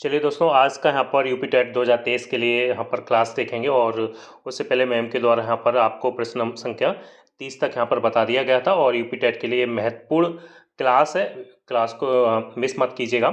चलिए दोस्तों, आज का यहाँ पर यूपी टेट 2023 के लिए यहाँ पर क्लास देखेंगे और उससे पहले मैम के द्वारा यहाँ पर आपको प्रश्न संख्या 30 तक यहाँ पर बता दिया गया था और यूपी टेट के लिए महत्वपूर्ण क्लास है। क्लास को मिस मत कीजिएगा।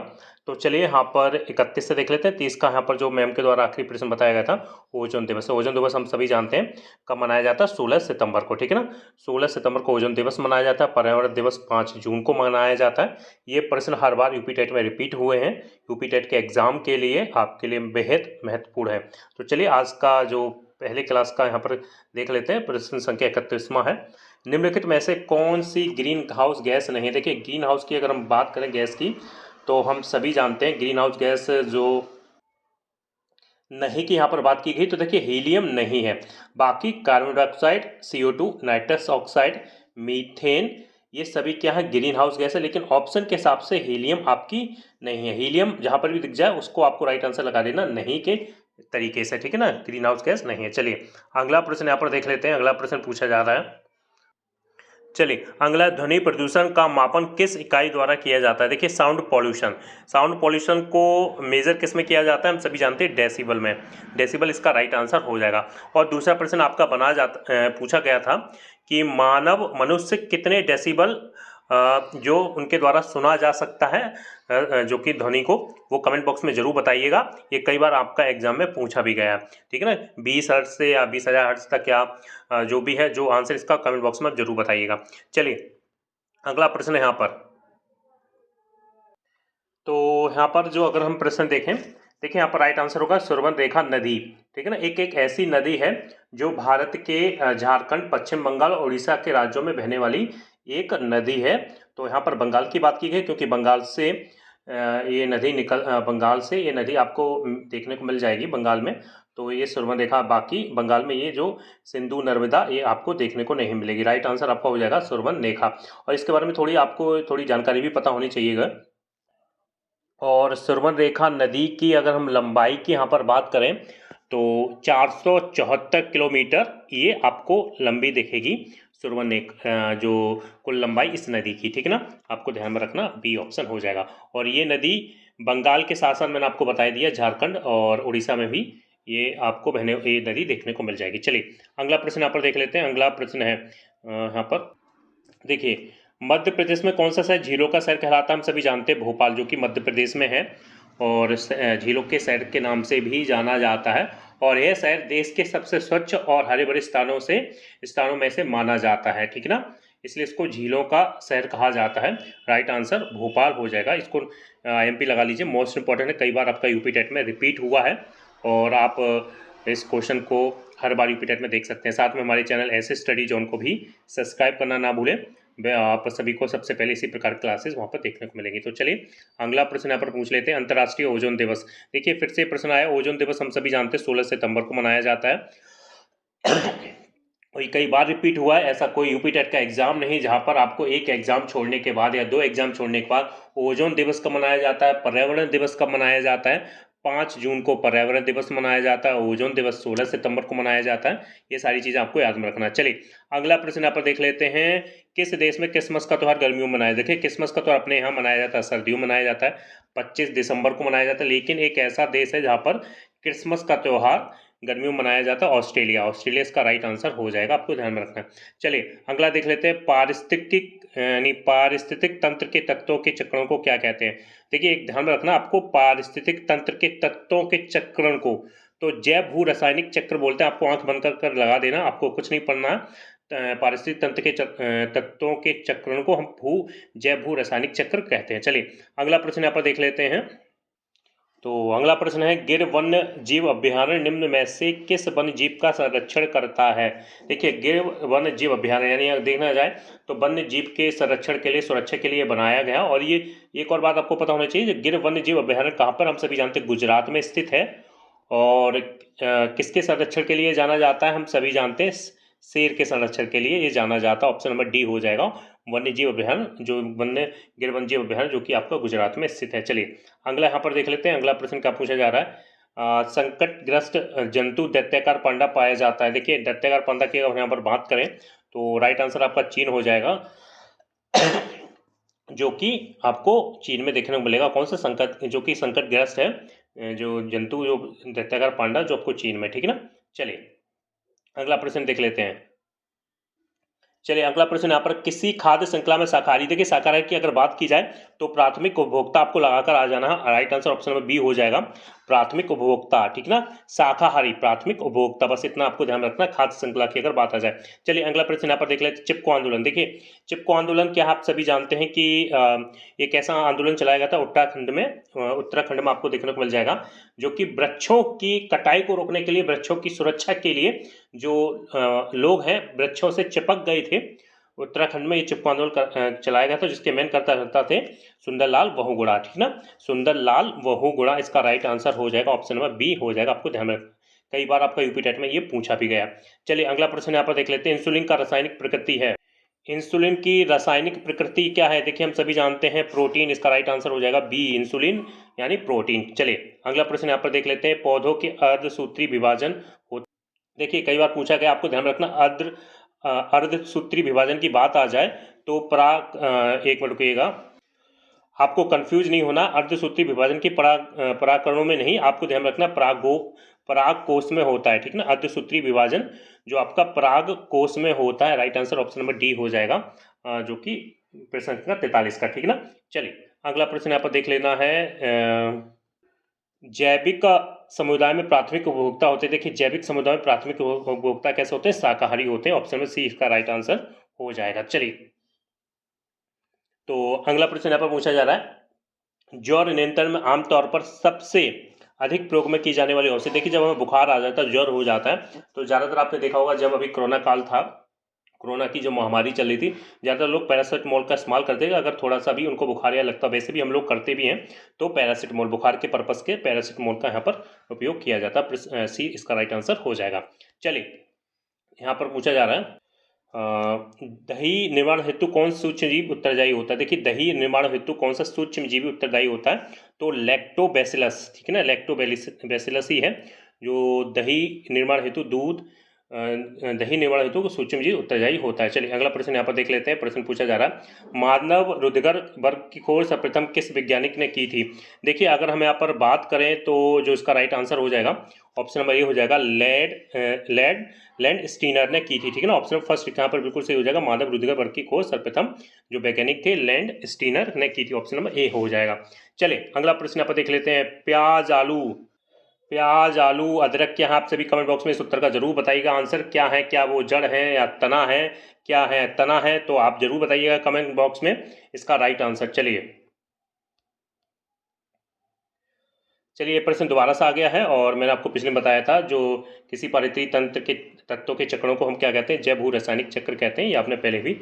तो चलिए यहाँ पर 31 से देख लेते हैं। 30 का यहाँ पर जो मैम के द्वारा आखिरी प्रश्न बताया गया था, ओजोन दिवस। ओजोन दिवस हम सभी जानते हैं कब मनाया जाता है, 16 सितंबर को, ठीक है ना। 16 सितंबर को ओजोन दिवस मनाया जाता है। पर्यावरण दिवस 5 जून को मनाया जाता है। ये प्रश्न हर बार यूपी टेट में रिपीट हुए हैं। यूपी टेट के एग्जाम के लिए आपके लिए बेहद महत्वपूर्ण है। तो चलिए आज का जो पहले क्लास का यहाँ पर देख लेते हैं। प्रश्न संख्या 31वां है, निम्नलिखित में से कौन सी ग्रीन हाउस गैस नहीं है। देखिए, ग्रीन हाउस की अगर हम बात करें गैस की, तो हम सभी जानते हैं ग्रीन हाउस गैस जो नहीं की यहाँ पर बात की गई, तो देखिए हीलियम नहीं है। बाकी carbon dioxide, CO2, nitrous oxide, methane, ये सभी क्या है, ग्रीन हाउस गैस है। लेकिन ऑप्शन के हिसाब से हीलियम आपकी नहीं है। हीलियम जहाँ पर भी दिख जाए उसको आपको राइट आंसर लगा देना नहीं के तरीके से, ठीक है ना। ग्रीन हाउस गैस नहीं है। चलिए अगला प्रश्न यहाँ पर देख लेते हैं। अगला प्रश्न पूछा जा रहा है, चलिए अगला, ध्वनि प्रदूषण का मापन किस इकाई द्वारा किया जाता है। देखिए, साउंड पॉल्यूशन। साउंड पॉल्यूशन को मेजर किस में किया जाता है, हम सभी जानते हैं डेसिबल में। डेसिबल इसका राइट आंसर हो जाएगा। और दूसरा प्रश्न आपका पूछा गया था कि मनुष्य कितने डेसिबल जो उनके द्वारा सुना जा सकता है, जो कि ध्वनि को, वो कमेंट बॉक्स में जरूर बताइएगा। ये कई बार आपका एग्जाम में पूछा भी गया है, ठीक है ना। 20 हर्ट्ज से या 20,000 हर्ट्ज तक, या जो भी है, जो आंसर इसका कमेंट बॉक्स में आप जरूर बताइएगा। चलिए अगला प्रश्न है यहाँ पर। तो यहाँ पर जो अगर हम प्रश्न देखें, देखिए यहाँ पर राइट आंसर होगा सुवर्णरेखा नदी, ठीक है ना। एक ऐसी नदी है जो भारत के झारखंड, पश्चिम बंगाल और उड़ीसा के राज्यों में बहने वाली एक नदी है। तो यहाँ पर बंगाल की बात की गई, क्योंकि बंगाल से ये नदी बंगाल से ये नदी आपको देखने को मिल जाएगी बंगाल में। तो ये सुवर्णरेखा, बाकी बंगाल में ये जो सिंधु नर्मदा, ये आपको देखने को नहीं मिलेगी। राइट आंसर आपका हो जाएगा सुवर्णरेखा। और इसके बारे में आपको थोड़ी जानकारी भी पता होनी चाहिएगा। और सुवर्णरेखा नदी की अगर हम लंबाई की यहाँ पर बात करें, तो 474 किलोमीटर ये आपको लंबी दिखेगी सुवर्णरेखा, जो कुल लंबाई इस नदी की, ठीक है ना। आपको ध्यान में रखना, बी ऑप्शन हो जाएगा। और ये नदी बंगाल के साथ साथ मैंने आपको बताई दिया, झारखंड और उड़ीसा में भी ये आपको ये नदी देखने को मिल जाएगी। चलिए अगला प्रश्न यहाँ पर देख लेते हैं। अगला प्रश्न है यहाँ पर, देखिए, मध्य प्रदेश में कौन सा शहर झीलों का शहर कहलाता है। हम सभी जानते हैं भोपाल, जो कि मध्य प्रदेश में है और झीलों के शहर के नाम से भी जाना जाता है। और यह शहर देश के सबसे स्वच्छ और हरे भरे स्थानों में से माना जाता है, ठीक है ना। इसलिए इसको झीलों का शहर कहा जाता है। राइट आंसर भोपाल हो जाएगा। इसको IMP लगा लीजिए, मोस्ट इंपॉर्टेंट है, कई बार आपका यूपी टेट में रिपीट हुआ है और आप इस क्वेश्चन को हर बार यूपी टेट में देख सकते हैं। साथ में हमारे चैनल ऐसे स्टडी जोन को भी सब्सक्राइब करना ना भूलें। आप सभी को सबसे पहले इसी प्रकार की क्लासेस वहाँ पर देखने को मिलेंगी। तो चलिए अगला प्रश्न यहाँ पर पूछ लेते हैं, अंतर्राष्ट्रीय ओजोन दिवस। देखिए फिर से प्रश्न आया, ओजोन दिवस हम सभी जानते हैं 16 सितंबर को मनाया जाता है। और ये कई बार रिपीट हुआ है। ऐसा कोई यूपी टेट का एग्जाम नहीं जहाँ पर आपको एक एग्जाम छोड़ने के बाद या 2 एग्जाम छोड़ने के बाद ओजोन दिवस कब मनाया जाता है, पर्यावरण दिवस कब मनाया जाता है। 5 जून को पर्यावरण दिवस मनाया जाता है, ओजोन दिवस 16 सितंबर को मनाया जाता है। ये सारी चीज़ें आपको याद में रखना। चलिए अगला प्रश्न यहाँ पर देख लेते हैं, किस देश में क्रिसमस का त्यौहार गर्मियों में मनाया। देखिए, क्रिसमस का त्यौहार अपने यहाँ मनाया जाता है, सर्दियों में मनाया जाता है, 25 दिसंबर को मनाया जाता है। लेकिन एक ऐसा देश है जहाँ पर क्रिसमस का त्यौहार गर्मियों में मनाया जाता है, ऑस्ट्रेलिया। ऑस्ट्रेलिया इसका राइट आंसर हो जाएगा, आपको ध्यान में रखना है। चलिए अगला देख लेते हैं, पारिस्थितिक तंत्र के तत्वों के चक्रों को क्या कहते हैं। देखिए एक ध्यान में रखना आपको, पारिस्थितिक तंत्र के तत्वों के चक्रण को तो जैव भू रासायनिक चक्र बोलते हैं। आपको आंख बंद कर लगा देना, आपको कुछ नहीं पढ़ना है। पारिस्थितिक तंत्र के तत्वों के चक्रण को हम जैव भू रासायनिक चक्र कहते हैं। चलिए अगला प्रश्न यहाँ पर देख लेते हैं। तो अगला प्रश्न है, गिर वन्य जीव अभ्यारण्य निम्न में से किस वन्य जीव का संरक्षण करता है। देखिए, गिर वन्य जीव अभ्यारण्य यानी अगर देखना जाए तो वन्य जीव के संरक्षण के लिए, सुरक्षा के लिए बनाया गया। और ये एक और बात आपको पता होना चाहिए, गिर वन्य जीव अभ्यारण्य कहाँ पर, हम सभी जानते हैं गुजरात में स्थित है। और किसके संरक्षण के लिए जाना जाता है, हम सभी जानते हैं शेर के संरक्षण के लिए ये जाना जाता है। ऑप्शन नंबर डी हो जाएगा, वन्य जीव अभ्यारण्य, जो गिर वन्य जीव अभ्यारण्य, जो कि आपका गुजरात में स्थित है। चलिए अगला यहाँ पर देख लेते हैं। अगला प्रश्न क्या पूछा जा रहा है, संकटग्रस्त जंतु दैत्याकार पांडा पाया जाता है। देखिए दैत्याकार पांडा की अगर यहाँ पर बात करें तो राइट आंसर आपका चीन हो जाएगा, जो कि आपको चीन में देखने को मिलेगा। कौन सा संकट, जो कि संकटग्रस्त है, जो जंतु जो दैत्याकार पांडा जो आपको चीन में, ठीक है ना। चलिए अगला प्रश्न देख लेते हैं। चलिए अगला प्रश्न यहाँ पर, किसी खाद्य श्रृंखला में शाकाहारी, देखिए शाकाहारी की अगर बात की जाए तो प्राथमिक उपभोक्ता आपको लगाकर आ जाना है, right answer option number B हो जाएगा, प्राथमिक उपभोक्ता, ठीक ना, शाकाहारी प्राथमिक उपभोक्ता, बस इतना आपको ध्यान रखना खाद्य श्रृंखला की अगर बात आ जाए। चलिए अगला प्रश्न यहाँ पर देख लेते हैं, चिपको आंदोलन। देखिए चिपको आंदोलन क्या आप सभी जानते हैं कि एक ऐसा आंदोलन चलाया गया था उत्तराखंड में, आपको देखने को मिल जाएगा, जो कि वृक्षों की कटाई को रोकने के लिए, वृक्षों की सुरक्षा के लिए जो लोग हैं वृक्षों से चिपक गए थे, उत्तराखंड में ये चिपको आंदोलन चलाया गया था, जिसके मेन कर्ता थे सुंदरलाल बहुगुणा, ठीक ना, सुंदरलाल बहुगुणा इसका राइट आंसर हो जाएगा, ऑप्शन नंबर बी हो जाएगा, आपको ध्यान रखना, कई बार आपका यूपी टेट में ये पूछा भी गया। चलिए अगला प्रश्न यहाँ पर देख लेते हैं, इंसुलिन का रासायनिक प्रकृति है, इंसुलिन की रासायनिक प्रकृति क्या है, देखिए हम सभी जानते हैं प्रोटीन, इसका राइट आंसर हो जाएगा बी, इंसुलिन यानी प्रोटीन। चलिए अगला प्रश्न यहाँ पर देख लेते हैं, पौधों के अर्धसूत्री विभाजन होता, देखिए कई बार पूछा गया, आपको ध्यान रखना अर्धसूत्री विभाजन की बात आ जाए तो एक मिनट रुकिएगा, आपको कंफ्यूज नहीं होना, अर्धसूत्री विभाजन की परागकणों में नहीं, आपको ध्यान रखना पराग कोष में होता है, ठीक ना, अर्धसूत्री विभाजन जो आपका पराग कोष में होता है, right answer option number D हो जाएगा, जो कि प्रश्न संख्या 43 का, ठीक ना। चलिए अगला प्रश्न यहाँ पर देख लेना है, जैविक समुदाय में प्राथमिक उपभोक्ता होते हैं, देखिए जैविक समुदाय में प्राथमिक उपभोक्ता कैसे होते हैं, शाकाहारी होते हैं, ऑप्शन में सी इसका राइट आंसर हो जाएगा। चलिए तो अगला प्रश्न यहाँ पर पूछा जा रहा है, ज्वर नियंत्रण में आमतौर पर सबसे अधिक प्रयोग में की जाने वाली औषधि, देखिए जब हमें बुखार आ जाता है, ज्वर हो जाता है, तो ज़्यादातर आपने देखा होगा जब अभी कोरोना काल था, कोरोना की जो महामारी चल रही थी, ज़्यादातर लोग पैरासीटामोल का इस्तेमाल करते हैं, अगर थोड़ा सा भी उनको बुखार या लगता, वैसे भी हम लोग करते भी हैं, तो पैरासीटामोल बुखार के पर्पस के पैरासीटामोल का यहाँ पर उपयोग किया जाता है, सी इसका राइट आंसर हो जाएगा। चलिए यहाँ पर पूछा जा रहा है, दही निर्माण हेतु कौन सूक्ष्म जीव उत्तरदायी होता है, देखिए दही निर्माण हेतु कौन सा सूक्ष्म जीव उत्तरदायी होता है, तो लैक्टोबैसिलस, ठीक है ना, लैक्टोबैसिलस ही है जो दही निर्माण हेतु दही निर्माण हेतु सूक्ष्म जीव उत्तरदायी होता है। चलिए अगला प्रश्न यहाँ पर देख लेते हैं, प्रश्न पूछा जा रहा है, मानव रुधिर वर्ग की खोज सर्वप्रथम किस वैज्ञानिक ने की थी, देखिए अगर हम यहाँ पर बात करें तो जो इसका राइट आंसर हो जाएगा, ऑप्शन नंबर ए हो जाएगा, लैंड स्टीनर ने की थी, ठीक है ना, ऑप्शन फर्स्ट यहाँ पर बिल्कुल सही हो जाएगा, मानव रुधिर वर्ग की खोज सर्वप्रथम जो वैज्ञानिक थे लैंड स्टीनर ने की थी, ऑप्शन नंबर ए हो जाएगा। चलिए अगला प्रश्न यहाँ पर देख लेते हैं, प्याज आलू अदरक के यहाँ आप सभी कमेंट बॉक्स में इस उत्तर का जरूर बताइएगा, आंसर क्या है, क्या वो जड़ है या तना है, क्या है तना है, तो आप जरूर बताइएगा कमेंट बॉक्स में इसका राइट आंसर। चलिए ये प्रश्न दोबारा से आ गया है, और मैंने आपको पिछले में बताया था, जो किसी पारिस्थितिकी तंत्र के तत्वों के चक्रों को हम क्या कहते हैं, जैव भू रासायनिक चक्र कहते हैं, ये आपने पहले भी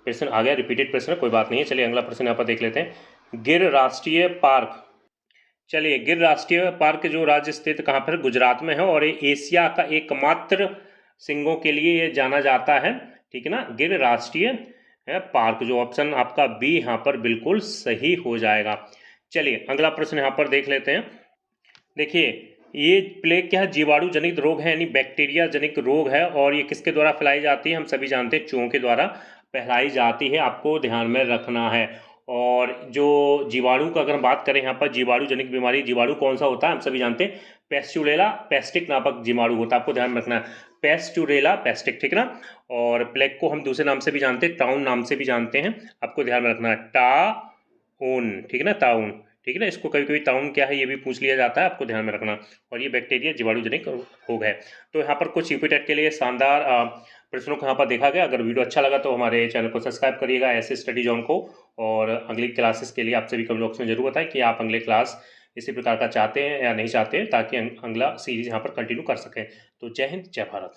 प्रश्न आ गया, रिपीटेड प्रश्न, कोई बात नहीं है। चलिए अगला प्रश्न यहाँ पर देख लेते हैं, गिर राष्ट्रीय पार्क, चलिए गिर राष्ट्रीय पार्क जो राज्य स्थित कहाँ पर, गुजरात में है, और ये एशिया का एकमात्र सिंगों के लिए ये जाना जाता है, ठीक है ना, गिर राष्ट्रीय पार्क, जो ऑप्शन आपका बी यहाँ पर बिल्कुल सही हो जाएगा। चलिए अगला प्रश्न यहाँ पर देख लेते हैं, देखिए ये प्लेग क्या है, जीवाणु जनित रोग है, यानी बैक्टीरिया जनित रोग है, और ये किसके द्वारा फैलाई जाती है, हम सभी जानते हैं चूहों के द्वारा फैलाई जाती है, आपको ध्यान में रखना है। और जो जीवाणु का अगर हम बात करें यहाँ पर, जीवाणु जनित बीमारी, जीवाणु कौन सा होता है, हम सभी जानते हैं पेस्टुरेला पेस्टिक नामक जीवाणु होता है, आपको ध्यान रखना है, पेस्टुरेला पेस्टिक, ठीक ना, और प्लेग को हम दूसरे नाम से भी जानते हैं, टाउन नाम से भी जानते हैं, आपको ध्यान में रखना है, टाउन, ठीक है ना, टाउन, ठीक है ना, इसको कभी कभी टाउन क्या है ये भी पूछ लिया जाता है, आपको ध्यान में रखना, और ये बैक्टीरिया जीवाणु जनित रोग है। तो यहाँ पर कुछ यूपी टेट के लिए शानदार प्रश्नों को यहाँ पर देखा गया, अगर वीडियो अच्छा लगा तो हमारे चैनल को सब्सक्राइब करिएगा ऐसे स्टडी जोन को, और अगली क्लासेस के लिए आप सभी कमेंट बॉक्स में जरूर बताएं कि आप अगले क्लास इसी प्रकार का चाहते हैं या नहीं चाहते हैं, ताकि अगला सीरीज यहाँ पर कंटिन्यू कर सकें। तो जय हिंद, जय भारत।